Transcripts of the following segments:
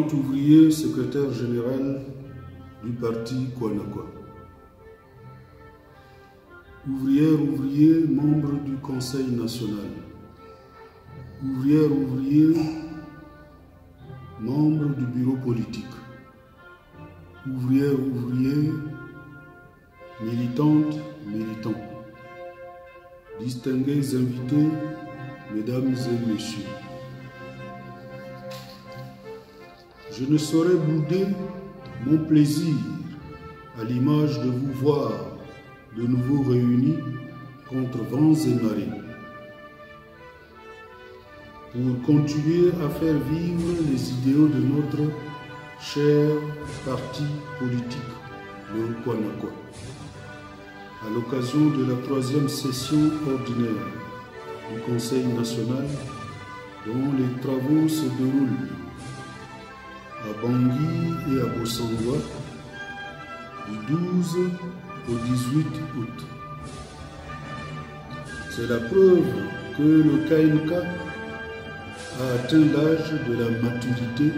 grand ouvrier, secrétaire général du parti Kwanakwa. Ouvrière, ouvrier, membre du Conseil national. Ouvrière, ouvrier, membre du bureau politique. Ouvrière, ouvrier, militante, militant. Distingués invités, mesdames et messieurs. Je ne saurais bouder mon plaisir à l'image de vous voir de nouveau réunis contre vents et marées pour continuer à faire vivre les idéaux de notre cher parti politique, le Kwanakwa, à l'occasion de la 3e session ordinaire du Conseil national dont les travaux se déroulent à Bangui et à Bossangwa du 12 au 18 août. C'est la preuve que le KNK a atteint l'âge de la maturité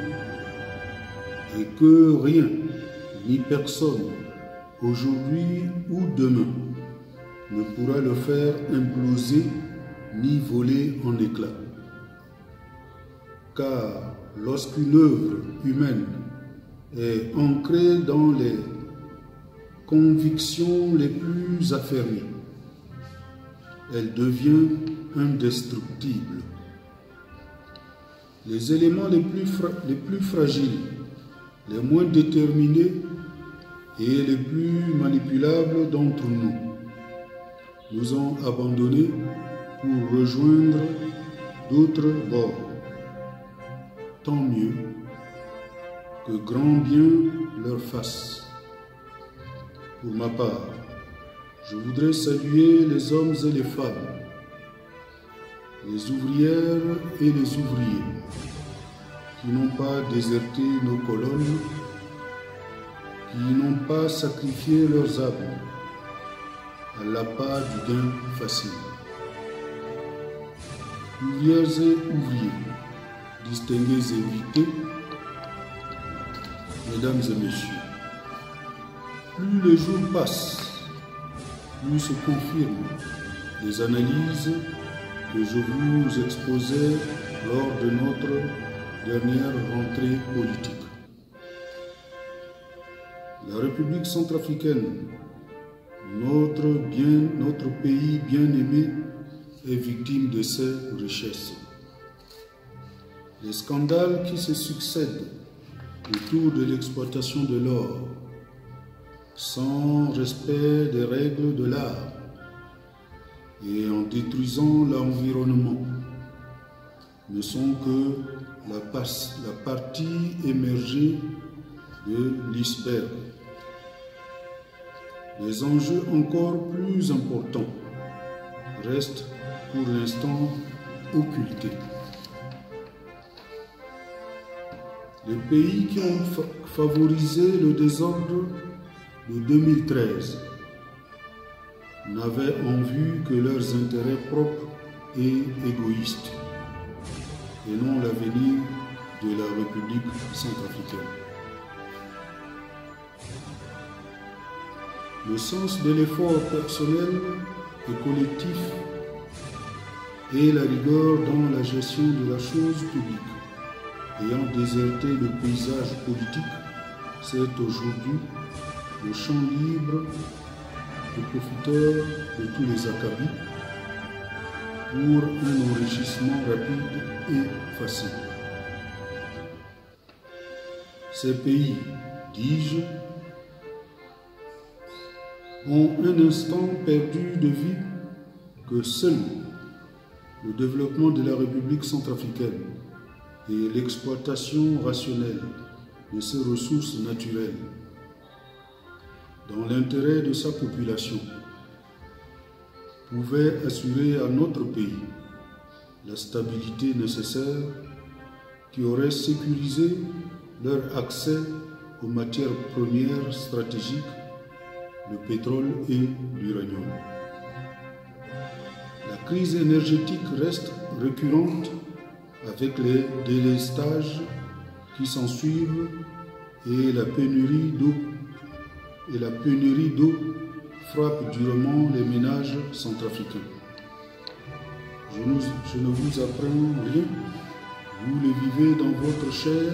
et que rien ni personne, aujourd'hui ou demain, ne pourra le faire imploser ni voler en éclats. Car lorsqu'une œuvre humaine est ancrée dans les convictions les plus affermies, elle devient indestructible. Les éléments les plus fragiles, les moins déterminés et les plus manipulables d'entre nous nous ont abandonnés pour rejoindre d'autres bords. Tant mieux, que grand bien leur fasse. Pour ma part, je voudrais saluer les hommes et les femmes, les ouvrières et les ouvriers, qui n'ont pas déserté nos colonnes, qui n'ont pas sacrifié leurs âmes à l'appât du gain facile. Ouvrières et ouvriers, distingués invités, mesdames et messieurs, plus les jours passent, plus se confirment les analyses que je vous exposais lors de notre dernière rentrée politique. La République centrafricaine, notre pays bien-aimé, est victime de ses richesses. Les scandales qui se succèdent autour de l'exploitation de l'or, sans respect des règles de l'art et en détruisant l'environnement, ne sont que la partie émergée de l'iceberg. Les enjeux encore plus importants restent pour l'instant occultés. Les pays qui ont favorisé le désordre de 2013 n'avaient en vue que leurs intérêts propres et égoïstes, et non l'avenir de la République centrafricaine. Le sens de l'effort personnel et collectif et la rigueur dans la gestion de la chose publique ayant déserté le paysage politique, c'est aujourd'hui le champ libre de profiteurs de tous les acabits pour un enrichissement rapide et facile. Ces pays, dis-je, ont un instant perdu de vue que seul le développement de la République centrafricaine et l'exploitation rationnelle de ses ressources naturelles dans l'intérêt de sa population pouvaient assurer à notre pays la stabilité nécessaire qui aurait sécurisé leur accès aux matières premières stratégiques, le pétrole et l'uranium. La crise énergétique reste récurrente avec les délestages qui s'ensuivent et la pénurie d'eau frappe durement les ménages centrafricains. Je ne vous apprends rien, vous le vivez dans votre chair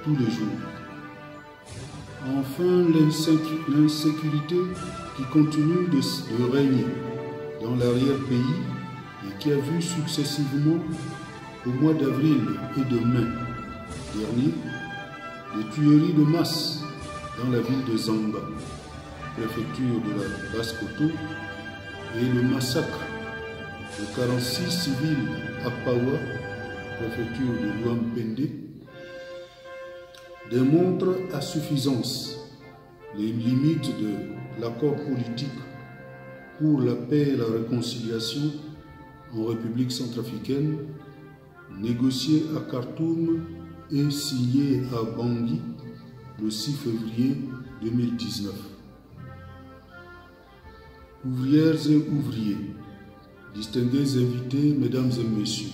tous les jours. Enfin, l'insécurité qui continue de régner dans l'arrière-pays et qui a vu successivement au mois d'avril et de mai dernier des tueries de masse dans la ville de Zamba, préfecture de la Basse-Koto, et le massacre de 46 civils à Pawa, préfecture de Luampende, démontrent à suffisance les limites de l'accord politique pour la paix et la réconciliation en République centrafricaine, négocié à Khartoum et signé à Bangui le 6 février 2019. Ouvrières et ouvriers, distingués invités, mesdames et messieurs,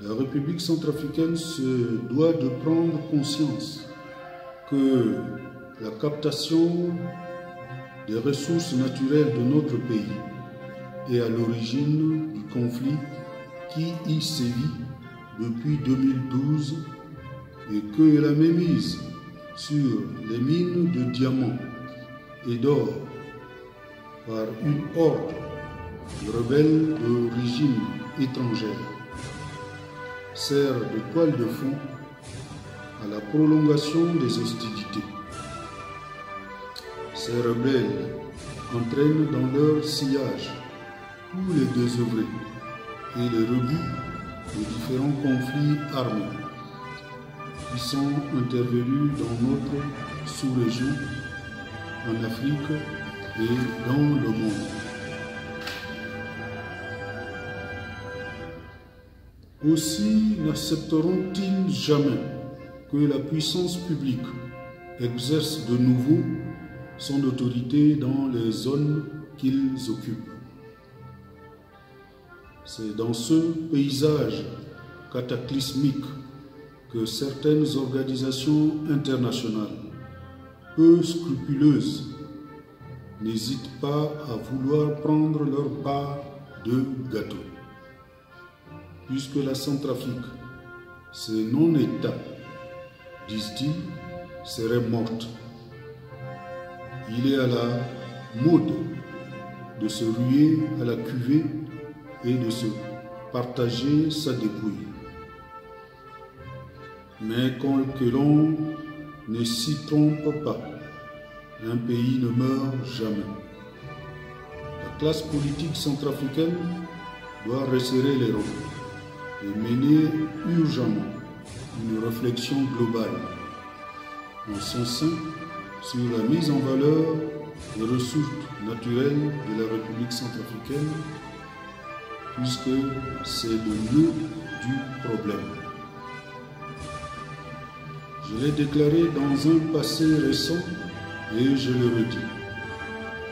la République centrafricaine se doit de prendre conscience que la captation des ressources naturelles de notre pays est à l'origine du conflit qui y sévit depuis 2012 et que la mainmise sur les mines de diamants et d'or par une horde de rebelles d'origine étrangère sert de toile de fond à la prolongation des hostilités. Ces rebelles entraînent dans leur sillage tous les désœuvrés et les rebuts de différents conflits armés qui sont intervenus dans notre sous-région, en Afrique et dans le monde. Aussi n'accepteront-ils jamais que la puissance publique exerce de nouveau son autorité dans les zones qu'ils occupent. C'est dans ce paysage cataclysmique que certaines organisations internationales, peu scrupuleuses, n'hésitent pas à vouloir prendre leur part de gâteau. Puisque la Centrafrique, ces non-États, disent-ils, serait morte. Il est à la mode de se ruer à la cuvée et de se partager sa dépouille. Mais que l'on ne s'y trompe pas, un pays ne meurt jamais. La classe politique centrafricaine doit resserrer les rangs et mener urgemment une réflexion globale en son sein sur la mise en valeur des ressources naturelles de la République centrafricaine, puisque c'est le nœud du problème. Je l'ai déclaré dans un passé récent et je le redis.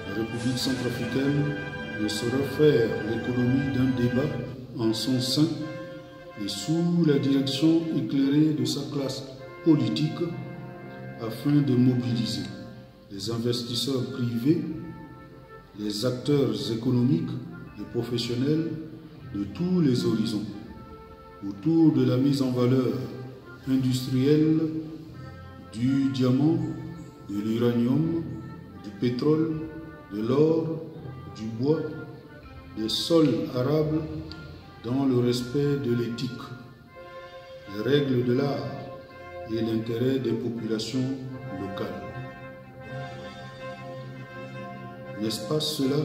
La République centrafricaine ne saura faire l'économie d'un débat en son sein et sous la direction éclairée de sa classe politique afin de mobiliser les investisseurs privés, les acteurs économiques et professionnels de tous les horizons autour de la mise en valeur industrielle du diamant, de l'uranium, du pétrole, de l'or, du bois, des sols arables dans le respect de l'éthique, les règles de l'art et l'intérêt des populations locales. N'est-ce pas cela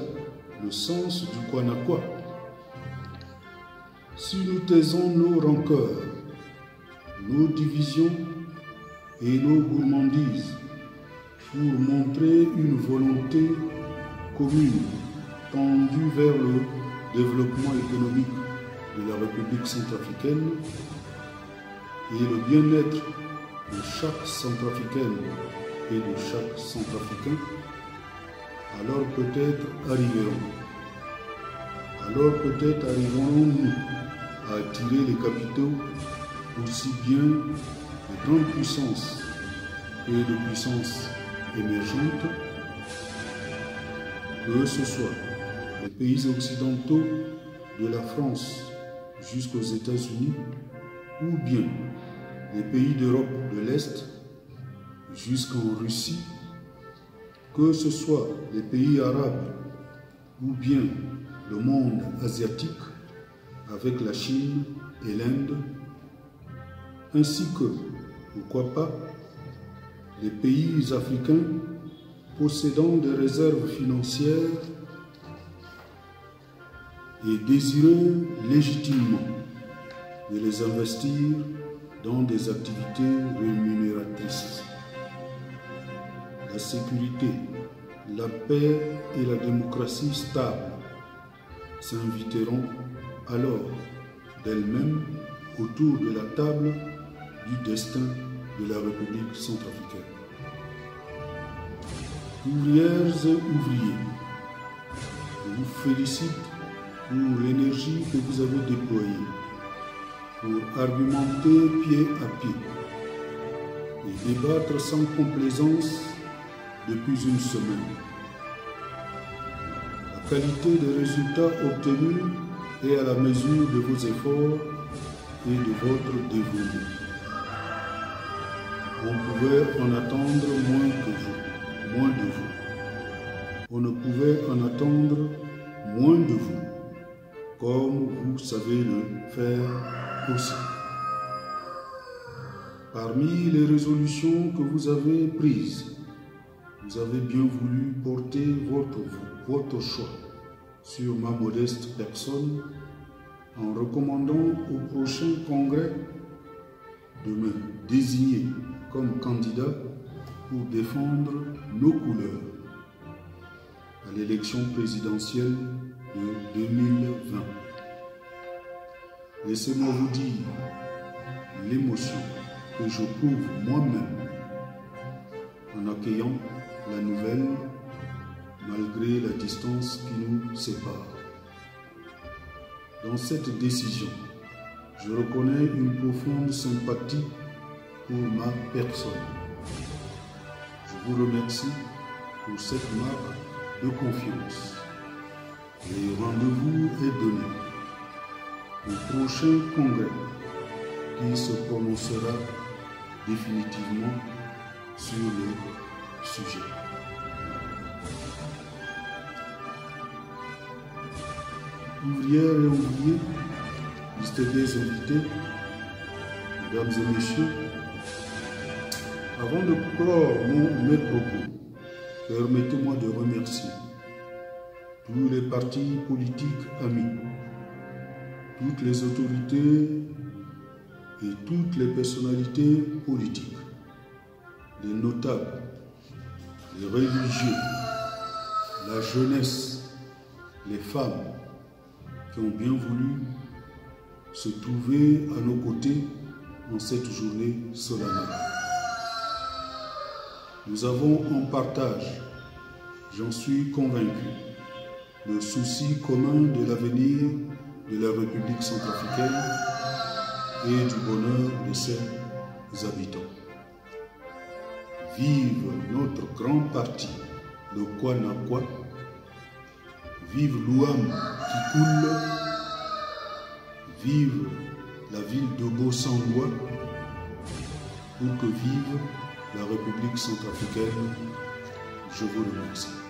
le sens du Kwanakwa? Si nous taisons nos rancœurs, nos divisions et nos gourmandises pour montrer une volonté commune tendue vers le développement économique de la République centrafricaine et le bien-être de chaque centrafricaine et de chaque centrafricain, alors peut-être arriverons-nous à attirer les capitaux aussi bien de grandes puissances que de puissances émergentes, que ce soit les pays occidentaux de la France jusqu'aux États-Unis, ou bien les pays d'Europe de l'Est jusqu'en Russie, que ce soit les pays arabes ou bien le monde asiatique avec la Chine et l'Inde, ainsi que, pourquoi pas, les pays africains possédant des réserves financières et désireux légitimement de les investir dans des activités rémunératrices. La sécurité, la paix et la démocratie stable s'inviteront alors d'elles-mêmes autour de la table du destin de la République centrafricaine. Ouvrières et ouvriers, je vous félicite pour l'énergie que vous avez déployée pour argumenter pied à pied et débattre sans complaisance depuis une semaine. La qualité des résultats obtenus est à la mesure de vos efforts et de votre dévouement. On pouvait en attendre moins de vous. On ne pouvait en attendre moins de vous, comme vous savez le faire aussi. Parmi les résolutions que vous avez prises, vous avez bien voulu porter votre choix sur ma modeste personne en recommandant au prochain congrès de me désigner comme candidat pour défendre nos couleurs à l'élection présidentielle de 2020. Laissez-moi vous dire l'émotion que je trouve moi-même en accueillant la nouvelle malgré la distance qui nous sépare. Dans cette décision, je reconnais une profonde sympathie pour ma personne. Je vous remercie pour cette marque de confiance. Le rendez-vous est donné au prochain congrès qui se prononcera définitivement sur le sujet. Ouvrières et ouvriers, distingués invités, mesdames et messieurs, avant de clore mes propos, permettez-moi de remercier tous les partis politiques amis, toutes les autorités et toutes les personnalités politiques, les notables, les religieux, la jeunesse, les femmes qui ont bien voulu se trouver à nos côtés en cette journée solennelle. Nous avons en partage, j'en suis convaincu, le souci commun de l'avenir de la République centrafricaine et du bonheur de ses habitants. Vive notre grand parti, le Kwanakwa. Vive l'Ouam qui coule. Vive la ville de Bosangwa. Pour que vive la République centrafricaine. Je vous remercie.